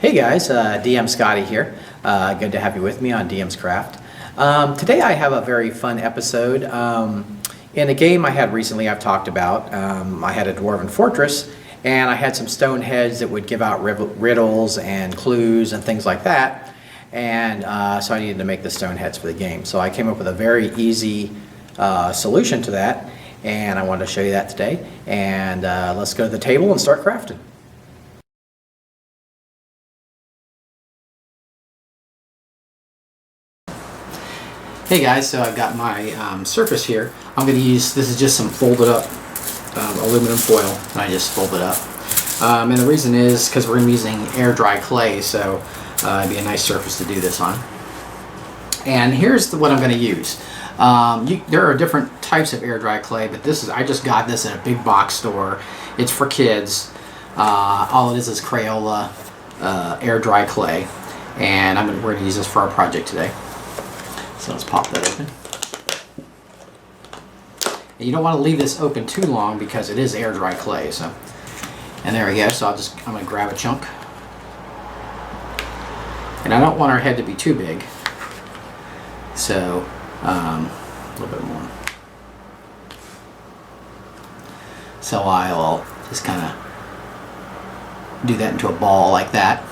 Hey guys, DM Scotty here. Good to have you with me on DM's Craft. Today I have a very fun episode. In a game I had recently I've talked about, I had a Dwarven Fortress and I had some stone heads that would give out riddles and clues and things like that. And so I needed to make the stone heads for the game. So I came up with a very easy solution to that, and I wanted to show you that today. And let's go to the table and start crafting. Hey guys, so I've got my surface here. I'm going to use, this is just some folded up aluminum foil, and I just fold it up. And the reason is because we're going to be using air dry clay, so it'd be a nice surface to do this on. And here's what I'm going to use. There are different types of air dry clay, but this is, I just got this at a big box store. It's for kids. All it is Crayola air dry clay, and we're going to use this for our project today. So let's pop that open. And you don't want to leave this open too long because it is air dry clay. So, and there we go. So I'm going to grab a chunk. And I don't want our head to be too big. So a little bit more. So I'll just kind of do that into a ball like that.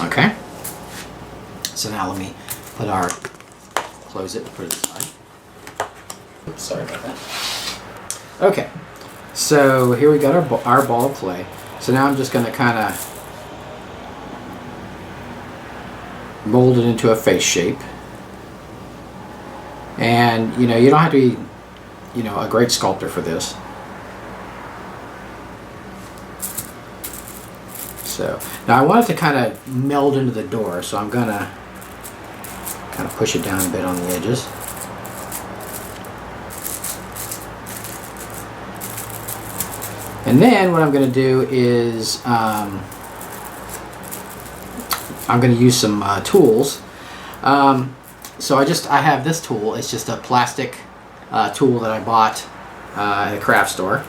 Okay. So now let me put our close it, put it aside. Oops, sorry about that. Okay, so here we got our ball of clay. So now I'm just going to kind of mold it into a face shape. And you don't have to be, a great sculptor for this. So now I want it to kind of meld into the door, so I'm going to kind of push it down a bit on the edges. And then what I'm going to do is I'm going to use some tools. So I have this tool. It's just a plastic tool that I bought at a craft store.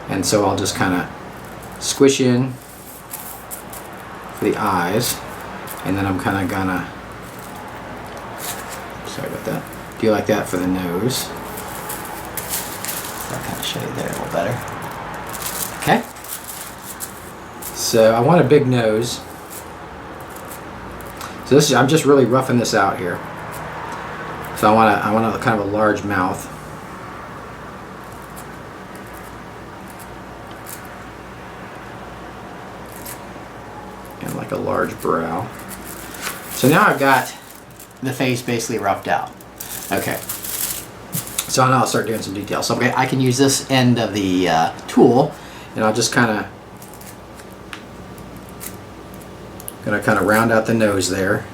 And so I'll just kind of squish in for the eyes, and then I'm kind of gonna, sorry about that, do like that for the nose. I'll kind of show you there a little better. Okay. So I want a big nose. So this is, I'm just really roughing this out here. So I want a kind of a large mouth. And like a large brow. So now I've got the face basically roughed out. Okay. So now I'll start doing some details. So I can use this end of the tool, and I'll just kind of round out the nose there.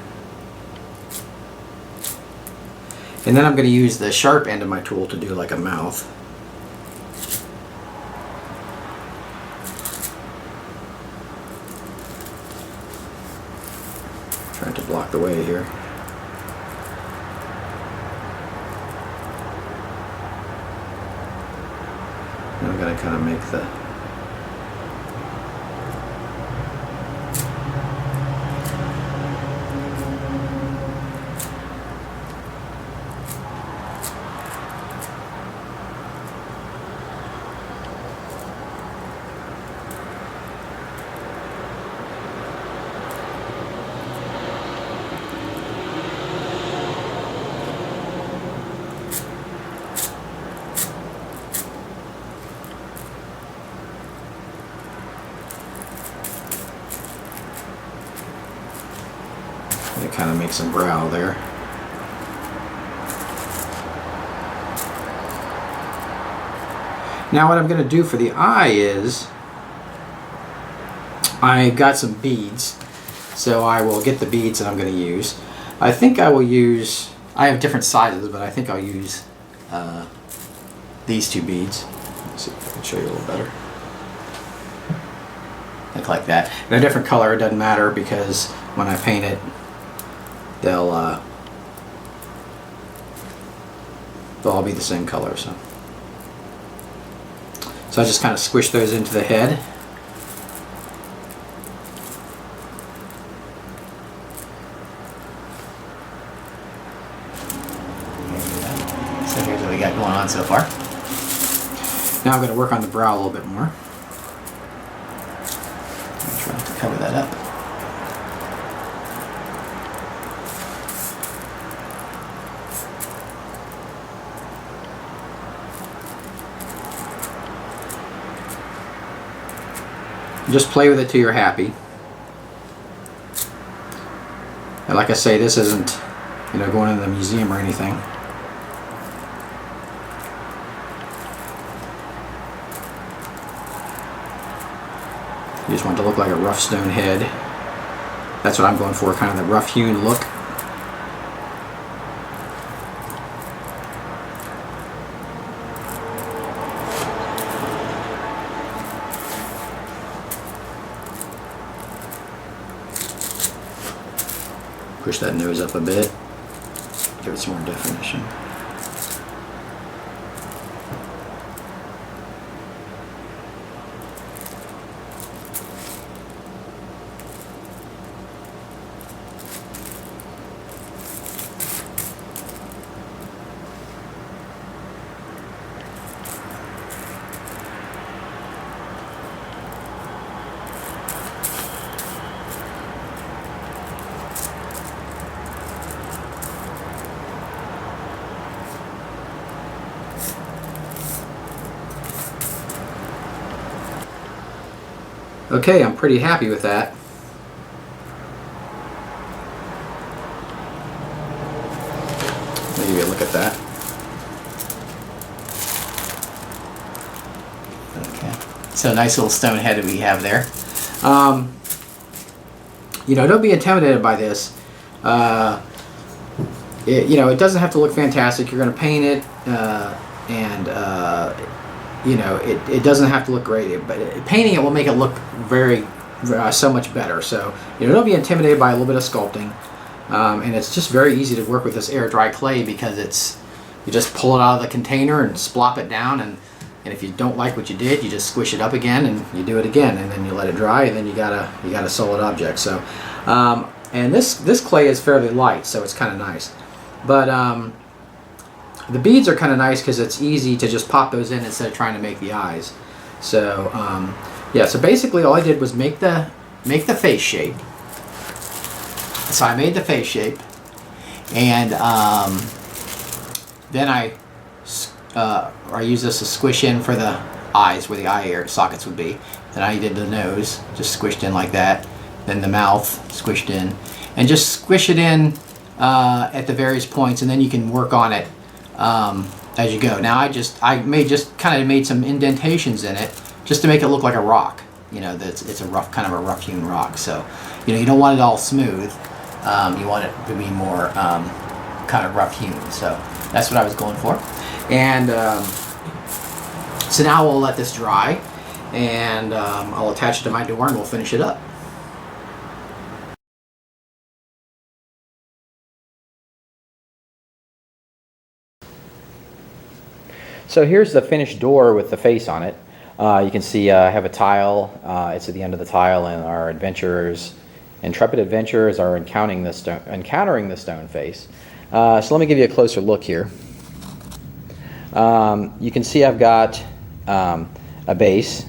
And then I'm going to use the sharp end of my tool to do like a mouth. Trying to block the way here. And I'm going to kind of make the kind of make some brow there. Now what I'm going to do for the eye is I got some beads, so I will get the beads that I'm going to use. I think I will use, I have different sizes, but I think I'll use these two beads. Let's see if I can show you a little better. Look like that. In a different color, it doesn't matter because when I paint it, they'll all be the same color. So I just kind of squish those into the head. on so far. Now I'm going to work on the brow a little bit more. I'm trying to cover that up. Just play with it till you're happy. And like I say, this isn't, you know, going into the museum or anything. You just want it to look like a rough stone head. That's what I'm going for, kind of the rough hewn look. Push that nose up a bit, give it some more definition. Okay, I'm pretty happy with that. Let me give you a look at that. Okay, so a nice little stone head that we have there. You know, don't be intimidated by this. You know, it doesn't have to look fantastic. You're going to paint it, you know, it doesn't have to look great, but painting it will make it look very, so much better. So, you know, don't be intimidated by a little bit of sculpting. And it's just very easy to work with this air dry clay because you just pull it out of the container and splop it down, and if you don't like what you did, you just squish it up again and you do it again, and then you let it dry, and then you got a solid object. So, and this clay is fairly light, so it's kind of nice. But the beads are kind of nice because it's easy to just pop those in instead of trying to make the eyes. So yeah, so basically all I did was make the face shape. So I made the face shape, and then I use this to squish in for the eyes, where the eye air sockets would be. Then I did the nose, just squished in like that. Then the mouth squished in, and just squish it in at the various points, and then you can work on it as you go. Now I kind of made some indentations in it just to make it look like a rock. You know, it's a rough, kind of a rough hewn rock. So, you know, you don't want it all smooth. You want it to be more kind of rough hewn. So that's what I was going for. And so now we'll let this dry, and I'll attach it to my door, and we'll finish it up. So here's the finished door with the face on it. You can see I have a tile. It's at the end of the tile, and our intrepid adventurers are encountering the stone face. So let me give you a closer look here. You can see I've got a base,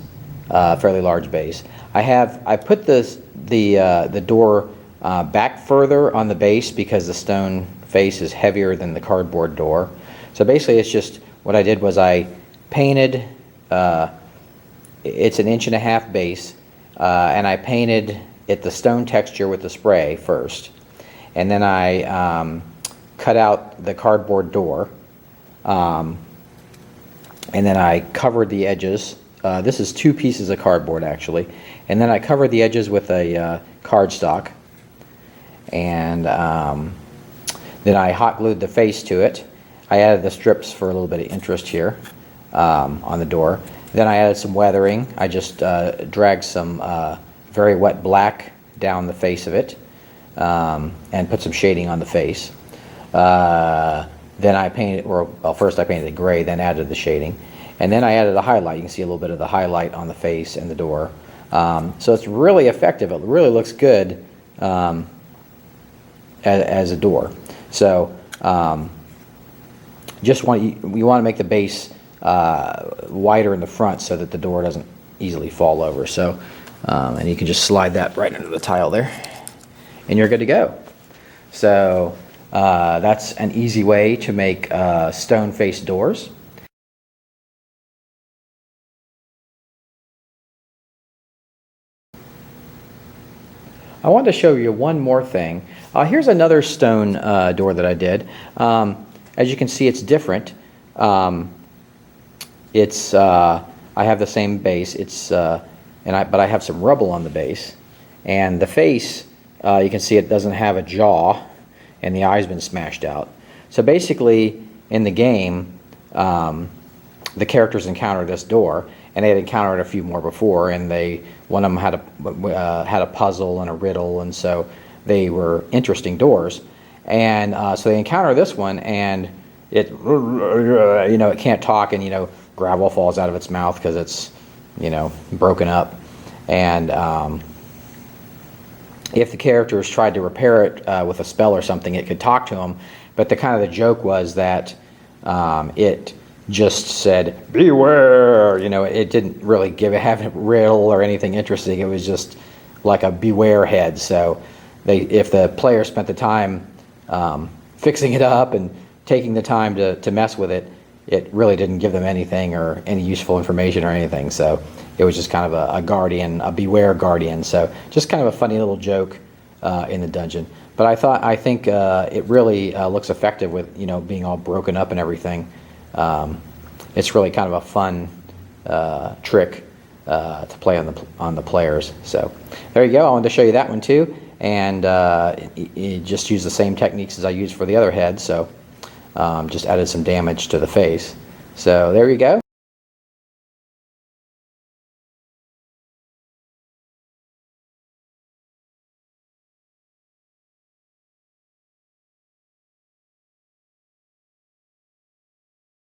a fairly large base. I put the door back further on the base because the stone face is heavier than the cardboard door. So basically, it's just what I did was I painted. It's an 1.5 inch base, and I painted it the stone texture with the spray first, and then I cut out the cardboard door, and then I covered the edges. This is 2 pieces of cardboard actually, and then I covered the edges with a cardstock, and then I hot glued the face to it. I added the strips for a little bit of interest here on the door. Then I added some weathering. I just dragged some very wet black down the face of it, and put some shading on the face. Then I painted, first I painted it gray, then added the shading. And then I added a highlight. You can see a little bit of the highlight on the face and the door. So it's really effective. It really looks good as a door. So you want to make the base wider in the front so that the door doesn't easily fall over. So, and you can just slide that right into the tile there, and you're good to go. So that's an easy way to make stone-faced doors. I wanted to show you one more thing. Here's another stone door that I did. As you can see, it's different. I have the same base. But I have some rubble on the base, and the face, you can see it doesn't have a jaw, and the eye's been smashed out. So basically, in the game, the characters encounter this door, and they had encountered a few more before, and one of them had a puzzle and a riddle, and so they were interesting doors. And so they encounter this one, and it can't talk, and gravel falls out of its mouth because it's broken up. And if the characters tried to repair it with a spell or something, it could talk to them. But the joke was that it just said beware. It didn't really have a riddle or anything interesting. It was just like a beware head. So if the player spent the time fixing it up and taking the time to mess with it, it really didn't give them anything or any useful information or anything. So it was just kind of a guardian, a beware guardian. So just kind of a funny little joke in the dungeon. But I think it really looks effective with being all broken up and everything. It's really kind of a fun trick to play on the players. So there you go. I wanted to show you that one too, and it just used the same techniques as I used for the other head. So just added some damage to the face. So there you go.